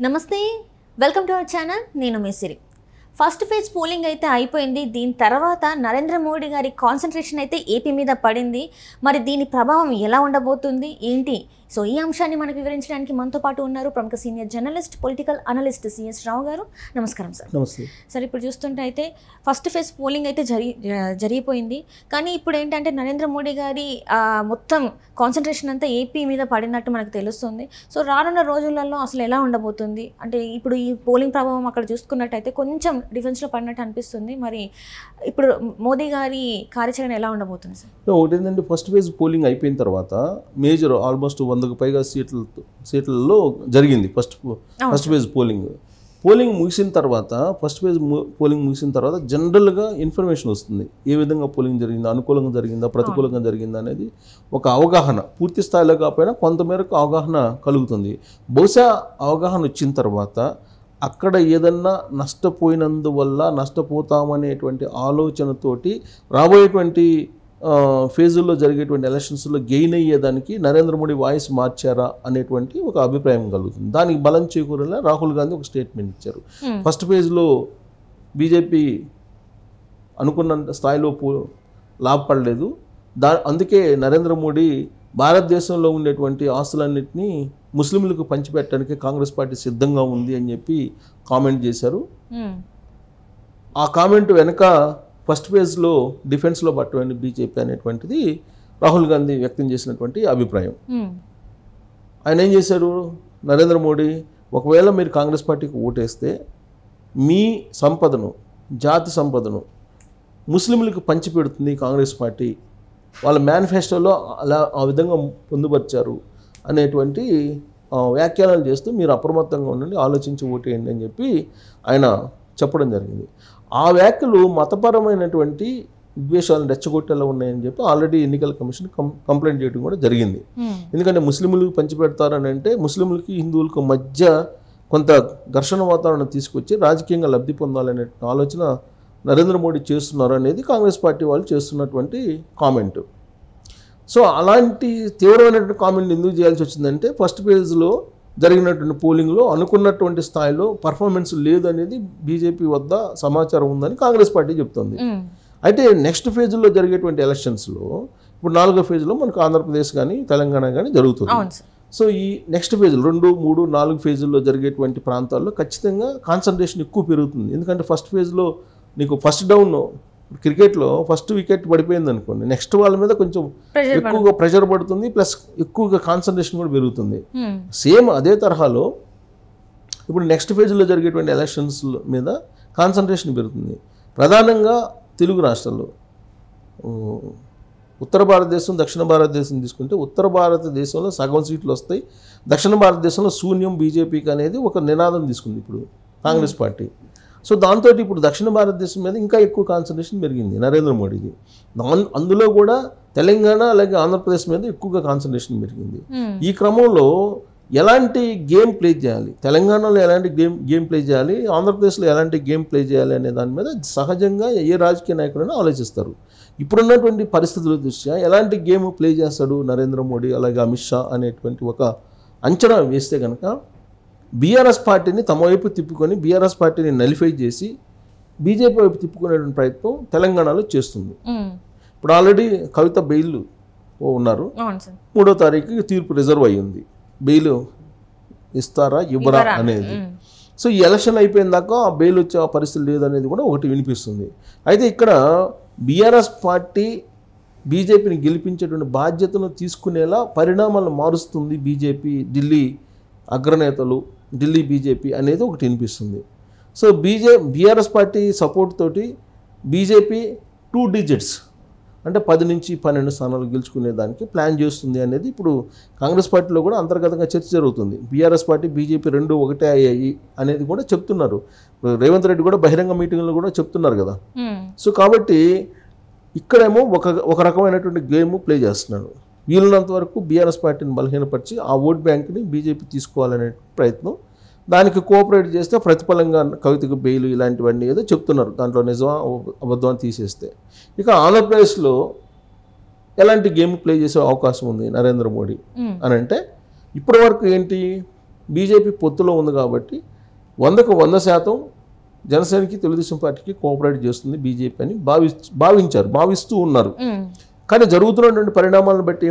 నమస్తే, welcome to our channel. నేను మీ సిరి. First phase polling అయితే అయిపోయింది. దీని తర్వాత నరేంద్ర మోడీ గారి కాన్సన్ట్రేషన్ అయితే ఏపీ మీద పడింది. మరి దీని ప్రభావం ఎలా ఉండబోతుంది ఏంటి? సో ఈ అంశాన్ని మనకు వివరించడానికి మనతో పాటు ఉన్నారు ప్రముఖ senior journalist, political analyst CS Rao గారు. నమస్కారం సార్. నమస్తే సార్, ఇప్పుడు చూస్తుంటే అయితే ఫస్ట్ ఫేజ్ పోలింగ్ అయితే జరిగిపోయింది. కానీ ఇప్పుడు ఏంటంటే నరేంద్ర మోడీ గారి మొత్తం కాన్సన్ట్రేషన్ అంతా ఏపీ మీద పడినట్టు మనకు తెలుస్తుంది. సో రానున్న రోజులలో అసలు ఎలా ఉండబోతుంది అంటే ఇప్పుడు ఈ పోలింగ్ ప్రభావం అక్కడ చూసుకున్నట్టయితే కొంచెం డిఫెన్స్లో పడినట్టు అనిపిస్తుంది. మరి ఇప్పుడు మోదీ గారి కార్యాచరణ ఎలా ఉండబోతుంది సార్? ఒకటి ఏంటంటే ఫస్ట్ ఫేజ్ పోలింగ్ అయిపోయిన తర్వాత మేజర్ ఆల్మోస్ట్ 100కు పైగా సీట్లలో జరిగింది ఫస్ట్ ఫేజ్ పోలింగ్ ముగిసిన తర్వాత పోలింగ్ ముగిసిన తర్వాత జనరల్గా ఇన్ఫర్మేషన్ వస్తుంది. ఏ విధంగా పోలింగ్ జరిగిందా, అనుకూలంగా జరిగిందా, ప్రతికూలంగా జరిగిందా అనేది ఒక అవగాహన, పూర్తి స్థాయిలో కాకపోయినా కొంతమేరకు అవగాహన కలుగుతుంది. బహుశా అవగాహన వచ్చిన తర్వాత అక్కడ ఏదన్నా నష్టపోయినందువల్ల నష్టపోతామనేటువంటి ఆలోచనతోటి రాబోయేటువంటి ఫేజుల్లో జరిగేటువంటి ఎలక్షన్స్లో గెయిన్ అయ్యేదానికి నరేంద్ర మోడీ వాయిస్ మార్చారా అనేటువంటి ఒక అభిప్రాయం కలుగుతుంది. దానికి బలం చేకూరేలా రాహుల్ గాంధీ ఒక స్టేట్మెంట్ ఇచ్చారు. ఫస్ట్ ఫేజ్లో బీజేపీ అనుకున్న స్థాయిలో లాభపడలేదు. అందుకే నరేంద్ర మోడీ భారతదేశంలో ఉండేటువంటి ఆస్తులన్నింటినీ ముస్లింలకు పంచిపెట్టడానికి కాంగ్రెస్ పార్టీ సిద్ధంగా ఉంది అని చెప్పి కామెంట్ చేశారు. ఆ కామెంట్ వెనక ఫస్ట్ ఫేజ్లో డిఫెన్స్లో పట్టుకుని బీజేపీ అనేటువంటిది రాహుల్ గాంధీ వ్యక్తం చేసినటువంటి అభిప్రాయం. ఆయన ఏం చేశారు, నరేంద్ర మోడీ ఒకవేళ మీరు కాంగ్రెస్ పార్టీకి ఓటేస్తే మీ సంపదను, జాతి సంపదను ముస్లింలకు పంచిపెడుతుంది కాంగ్రెస్ పార్టీ, వాళ్ళ మేనిఫెస్టోలో ఆ విధంగా పొందుపరిచారు అనేటువంటి వ్యాఖ్యానాలు చేస్తూ మీరు అప్రమత్తంగా ఉండండి, ఆలోచించి ఓటేయండి అని చెప్పి ఆయన చెప్పడం జరిగింది. ఆ వ్యాఖ్యలు మతపరమైనటువంటి విద్వేషాలను రెచ్చగొట్టేలా ఉన్నాయని చెప్పి ఆల్రెడీ ఎన్నికల కమిషన్ కంప్లైంట్ చేయడం కూడా జరిగింది. ఎందుకంటే ముస్లింలకు పంచిపెడతారని అంటే ముస్లింలకి హిందువులకు మధ్య కొంత ఘర్షణ వాతావరణం తీసుకొచ్చి రాజకీయంగా లబ్ధి పొందాలనే ఆలోచన నరేంద్ర మోడీ చేస్తున్నారు అనేది కాంగ్రెస్ పార్టీ వాళ్ళు చేస్తున్నటువంటి కామెంట్. సో అలాంటి తీవ్రమైనటువంటి కామెంట్ ఎందుకు చేయాల్సి వచ్చిందంటే ఫస్ట్ ఫేజ్లో జరిగినటువంటి పోలింగ్లో అనుకున్నటువంటి స్థాయిలో పర్ఫార్మెన్స్ లేదు అనేది బీజేపీ వద్ద సమాచారం ఉందని కాంగ్రెస్ పార్టీ చెప్తుంది. అయితే నెక్స్ట్ ఫేజ్లో జరిగేటువంటి ఎలక్షన్స్లో ఇప్పుడు 4వ ఫేజ్లో మనకు ఆంధ్రప్రదేశ్ కానీ తెలంగాణ కానీ జరుగుతుంది. సో ఈ నెక్స్ట్ ఫేజ్లో 2, 3, 4 ఫేజుల్లో జరిగేటువంటి ప్రాంతాల్లో ఖచ్చితంగా కాన్సన్ట్రేషన్ ఎక్కువ పెరుగుతుంది. ఎందుకంటే ఫస్ట్ ఫేజ్లో నీకు ఫస్ట్ డౌన్ క్రికెట్లో ఫస్ట్ వికెట్ పడిపోయింది అనుకోండి, నెక్స్ట్ వాళ్ళ మీద కొంచెం ఎక్కువగా ప్రెషర్ పడుతుంది, ప్లస్ ఎక్కువగా కాన్సన్ట్రేషన్ కూడా పెరుగుతుంది. సేమ్ అదే తరహాలో ఇప్పుడు నెక్స్ట్ ఫేజ్లో జరిగేటువంటి ఎలక్షన్స్ మీద కాన్సన్ట్రేషన్ పెరుగుతుంది. ప్రధానంగా తెలుగు రాష్ట్రాల్లో ఉత్తర భారతదేశం, దక్షిణ భారతదేశం తీసుకుంటే ఉత్తర భారతదేశంలో సగం సీట్లు వస్తాయి, దక్షిణ భారతదేశంలో శూన్యం బీజేపీకి అనేది ఒక నినాదం తీసుకుంది ఇప్పుడు కాంగ్రెస్ పార్టీ. సో దాంతో ఇప్పుడు దక్షిణ భారతదేశం మీద ఇంకా ఎక్కువ కాన్సన్ట్రేషన్ పెరిగింది నరేంద్ర మోడీది. అందులో కూడా తెలంగాణ అలాగే ఆంధ్రప్రదేశ్ మీద ఎక్కువగా కాన్సన్ట్రేషన్ పెరిగింది. ఈ క్రమంలో ఎలాంటి గేమ్ ప్లే చేయాలి, తెలంగాణలో ఎలాంటి గేమ్ ప్లే చేయాలి, ఆంధ్రప్రదేశ్లో ఎలాంటి గేమ్ ప్లే చేయాలి అనే దాని మీద సహజంగా ఏ రాజకీయ నాయకులైనా ఆలోచిస్తారు. ఇప్పుడున్నటువంటి పరిస్థితుల దృష్ట్యా ఎలాంటి గేమ్ ప్లే చేస్తాడు నరేంద్ర మోడీ అలాగే అమిత్ షా అనేటువంటి ఒక అంచనా వేస్తే కనుక బీఆర్ఎస్ పార్టీని తమ వైపు తిప్పుకొని బీఆర్ఎస్ పార్టీని నలిఫై చేసి బీజేపీ వైపు తిప్పుకునేటువంటి ప్రయత్నం తెలంగాణలో చేస్తుంది. ఇప్పుడు ఆల్రెడీ కవిత బెయిల్ ఉన్నారు, 3వ తారీఖుకి తీర్పు రిజర్వ్ అయ్యి ఉంది, బెయిల్ ఇస్తారా ఇవ్వరా అనేది. సో ఈ ఎలక్షన్ అయిపోయిన దాకా ఆ బెయిల్ వచ్చే పరిస్థితి లేదనేది కూడా ఒకటి వినిపిస్తుంది. అయితే ఇక్కడ బీఆర్ఎస్ పార్టీ బీజేపీని గెలిపించేటువంటి బాధ్యతను తీసుకునేలా పరిణామాలను మారుస్తుంది బీజేపీ, ఢిల్లీ అగ్రనేతలు, ఢిల్లీ బీజేపీ అనేది ఒకటి వినిపిస్తుంది. సో బీఆర్ఎస్ పార్టీ సపోర్ట్ తోటి బీజేపీ 2 digits అంటే 10 నుంచి 12 స్థానాలు గెలుచుకునేదానికి ప్లాన్ చేస్తుంది అనేది ఇప్పుడు కాంగ్రెస్ పార్టీలో కూడా అంతర్గతంగా చర్చ జరుగుతుంది. బీఆర్ఎస్ పార్టీ బీజేపీ 2 ఒకటే అయ్యాయి అనేది కూడా చెప్తున్నారు. రేవంత్ రెడ్డి కూడా బహిరంగ మీటింగ్లో కూడా చెప్తున్నారు కదా. సో కాబట్టి ఇక్కడేమో ఒక రకమైనటువంటి గేమ్ ప్లే చేస్తున్నాడు. వీలున్నంత వరకు బీఆర్ఎస్ పార్టీని బలహీనపరిచి ఆ ఓట్ బ్యాంక్ని బీజేపీ తీసుకోవాలనే ప్రయత్నం, దానికి కోఆపరేట్ చేస్తే ప్రతిఫలంగా కవితకు బెయిల్ ఇలాంటివన్నీ ఏదో చెప్తున్నారు. దాంట్లో నిజమా అబద్ధం తీసేస్తే ఇక ఆంధ్రప్రదేశ్లో ఎలాంటి గేమ్ ప్లే చేసే అవకాశం ఉంది నరేంద్ర మోడీ అని అంటే ఇప్పటి వరకు ఏంటి బీజేపీ పొత్తులో ఉంది కాబట్టి 100% జనసేనకి తెలుగుదేశం పార్టీకి కోఆపరేట్ చేస్తుంది బీజేపీ అని భావిస్తూ ఉన్నారు. కానీ జరుగుతున్నటువంటి పరిణామాలను బట్టి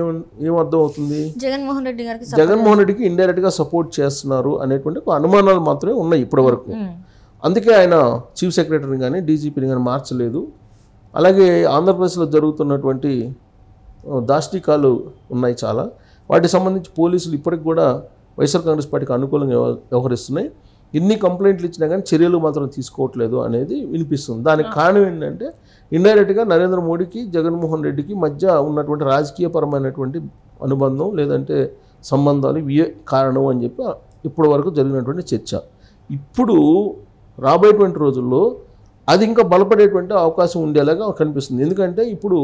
ఏమర్థం అవుతుంది, జగన్మోహన్ రెడ్డికి ఇండైరెక్ట్గా సపోర్ట్ చేస్తున్నారు అనేటువంటి అనుమానాలు మాత్రమే ఉన్నాయి ఇప్పటి వరకు. అందుకే ఆయన చీఫ్ సెక్రటరీని కానీ డీజీపీని కానీ మార్చలేదు. అలాగే ఆంధ్రప్రదేశ్లో జరుగుతున్నటువంటి దాష్టికాలు ఉన్నాయి చాలా, వాటికి సంబంధించి పోలీసులు ఇప్పటికి కూడా వైఎస్ఆర్ కాంగ్రెస్ పార్టీకి అనుకూలంగా వ్యవహరిస్తున్నాయి. ఇన్ని కంప్లైంట్లు ఇచ్చినా కానీ చర్యలు మాత్రం తీసుకోవట్లేదు అనేది వినిపిస్తుంది. దానికి కారణం ఏంటంటే ఇండైరెక్ట్గా నరేంద్ర మోడీకి జగన్మోహన్ రెడ్డికి మధ్య ఉన్నటువంటి రాజకీయపరమైనటువంటి అనుబంధం లేదంటే సంబంధాలు ఇవే కారణం అని చెప్పి ఇప్పటి వరకు జరిగినటువంటి చర్చ. ఇప్పుడు రాబోయేటువంటి రోజుల్లో అది ఇంకా బలపడేటువంటి అవకాశం ఉండేలాగా కనిపిస్తుంది. ఎందుకంటే ఇప్పుడు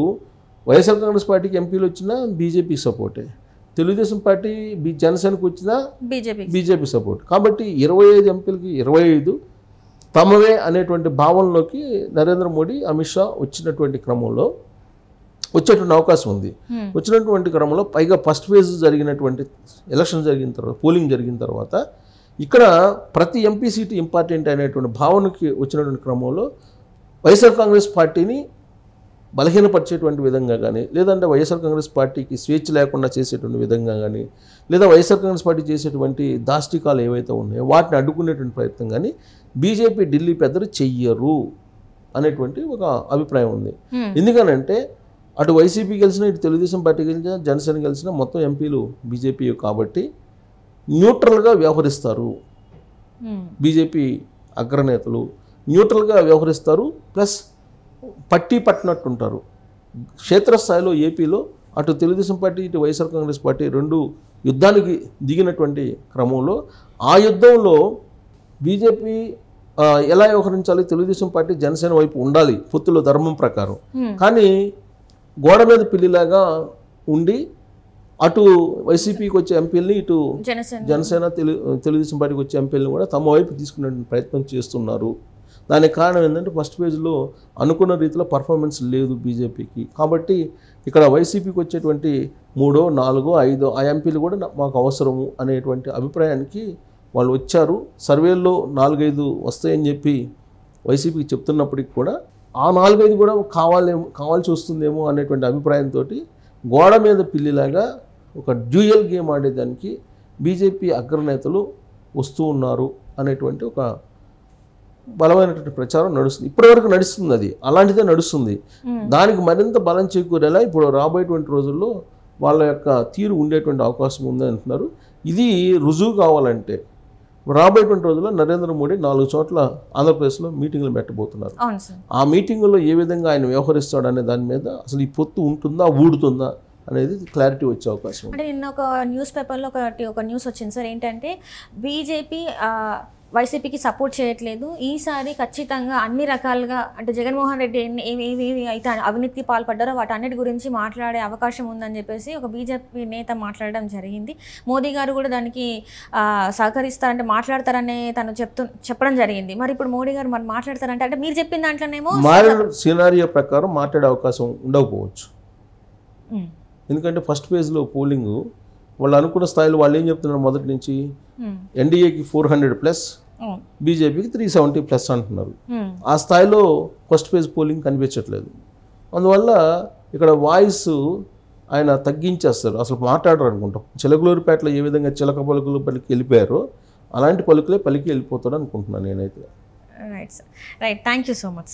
వైఎస్ఆర్ కాంగ్రెస్ పార్టీకి ఎంపీలు వచ్చినా బీజేపీ సపోర్టే, తెలుగుదేశం పార్టీ జనసేనకు వచ్చినా బీజేపీ సపోర్ట్. కాబట్టి 25 ఎంపీలకి 25 తమవే అనేటువంటి భావనలోకి నరేంద్ర మోడీ అమిత్ షా వచ్చేటువంటి అవకాశం ఉంది. వచ్చినటువంటి క్రమంలో పైగా ఫస్ట్ ఫేజ్ జరిగినటువంటి ఎలక్షన్ జరిగిన తర్వాత పోలింగ్ జరిగిన తర్వాత ఇక్కడ ప్రతి ఎంపీ సీటు ఇంపార్టెంట్ అనేటువంటి భావనకి వచ్చినటువంటి క్రమంలో వైఎస్ఆర్ కాంగ్రెస్ పార్టీని బలహీనపరిచేటువంటి విధంగా కానీ లేదంటే వైఎస్ఆర్ కాంగ్రెస్ పార్టీకి స్వేచ్ఛ లేకుండా చేసేటువంటి విధంగా కానీ లేదా వైఎస్ఆర్ కాంగ్రెస్ పార్టీ చేసేటువంటి దాష్టికాలు ఏవైతే ఉన్నాయో వాటిని అడ్డుకునేటువంటి ప్రయత్నం కానీ బీజేపీ ఢిల్లీ పెద్దలు చెయ్యరు అనేటువంటి ఒక అభిప్రాయం ఉంది. ఎందుకనంటే అటు వైసీపీ గెలిచినా ఇటు తెలుగుదేశం పార్టీ గెలిచినా జనసేన గెలిచినా మొత్తం ఎంపీలు బీజేపీ కాబట్టి న్యూట్రల్గా వ్యవహరిస్తారు. బీజేపీ అగ్రనేతలు న్యూట్రల్గా వ్యవహరిస్తారు, ప్లస్ పట్టినట్టుంటారు. క్షేత్రస్థాయిలో ఏపీలో అటు తెలుగుదేశం పార్టీ ఇటు వైఎస్ఆర్ కాంగ్రెస్ పార్టీ రెండు యుద్ధానికి దిగినటువంటి క్రమంలో ఆ యుద్ధంలో బీజేపీ ఎలా వ్యవహరించాలి, తెలుగుదేశం పార్టీ జనసేన వైపు ఉండాలి పొత్తులో ధర్మం ప్రకారం. కానీ గోడ మీద పిల్లిలాగా ఉండి అటు వైసీపీకి వచ్చే ఎంపీలని ఇటు జనసేన తెలుగుదేశం పార్టీకి వచ్చే ఎంపీలని కూడా తమ వైపు తీసుకునే ప్రయత్నం చేస్తున్నారు. దానికి కారణం ఏంటంటే ఫస్ట్ ఫేజ్లో అనుకున్న రీతిలో పర్ఫార్మెన్స్ లేదు బీజేపీకి. కాబట్టి ఇక్కడ వైసీపీకి వచ్చేటువంటి 3, 4, 5 ఆ ఎంపీలు కూడా మాకు అవసరము అనేటువంటి అభిప్రాయానికి వాళ్ళు వచ్చారు. సర్వేల్లో 4-5 వస్తాయని చెప్పి వైసీపీకి చెప్తున్నప్పటికి కూడా ఆ 4-5 కూడా కావాల్సి వస్తుందేమో అనేటువంటి అభిప్రాయంతో గోడ మీద పిల్లిలాగా ఒక డ్యూయల్ గేమ్ ఆడేదానికి బీజేపీ అగ్రనేతలు వస్తూ ఉన్నారు అనేటువంటి ఒక బలమైనటువంటి ప్రచారం నడుస్తుంది. ఇప్పటివరకు నడుస్తుంది, అది అలాంటిదే నడుస్తుంది. దానికి మరింత బలం చేకూరేలా ఇప్పుడు రాబోయేటువంటి రోజుల్లో వాళ్ళ యొక్క తీరు ఉండేటువంటి అవకాశం ఉంది అంటున్నారు. ఇది రుజువు కావాలంటే రాబోయేటువంటి రోజుల్లో నరేంద్ర మోడీ 4 చోట్ల ఆంధ్రప్రదేశ్లో మీటింగ్లు పెట్టబోతున్నారు. ఆ మీటింగుల్లో ఏ విధంగా ఆయన వ్యవహరిస్తాడు అనే దాని మీద అసలు ఈ పొత్తు ఉంటుందా ఊడుతుందా అనేది క్లారిటీ వచ్చే అవకాశం. అంటే నిన్న ఒక న్యూస్ పేపర్లో ఒక న్యూస్ వచ్చింది సార్, ఏంటంటే బీజేపీ వైసీపీకి సపోర్ట్ చేయట్లేదు, ఈసారి ఖచ్చితంగా అన్ని రకాలుగా అంటే జగన్మోహన్ రెడ్డి ఏవి అయితే అవినీతికి పాల్పడ్డారో వాటన్నిటి గురించి మాట్లాడే అవకాశం ఉందని చెప్పేసి ఒక బీజేపీ నేత మాట్లాడడం జరిగింది. మోదీ గారు కూడా దానికి సహకరిస్తారంటే మాట్లాడతారనే తను చెప్పడం జరిగింది. మరి ఇప్పుడు మోడీ గారు మరి మాట్లాడతారంటే అంటే మీరు చెప్పిన దాంట్లోనేమో సినారియో ప్రకారం మాట్లాడే అవకాశం ఉండకపోవచ్చు. ఎందుకంటే ఫస్ట్ ఫేజ్లో పోలింగ్ వాళ్ళు అనుకున్న స్థాయిలో వాళ్ళు ఏం చెప్తున్నారు మొదటి నుంచి ఎన్డీఏకి 400+, బీజేపీకి 370+ అంటున్నారు. ఆ స్థాయిలో ఫస్ట్ ఫేజ్ పోలింగ్ కనిపించట్లేదు. అందువల్ల ఇక్కడ వాయిస్ ఆయన తగ్గించేస్తారు, అసలు మాట్లాడరు అనుకుంటాం. చిలకలూరుపేటలో ఏ విధంగా చిలక పలుకులు పలికి వెళ్ళిపోయారో అలాంటి పలుకులే పలికి వెళ్ళిపోతాడు అనుకుంటున్నాను నేనైతే. Right sir, right, thank you so much.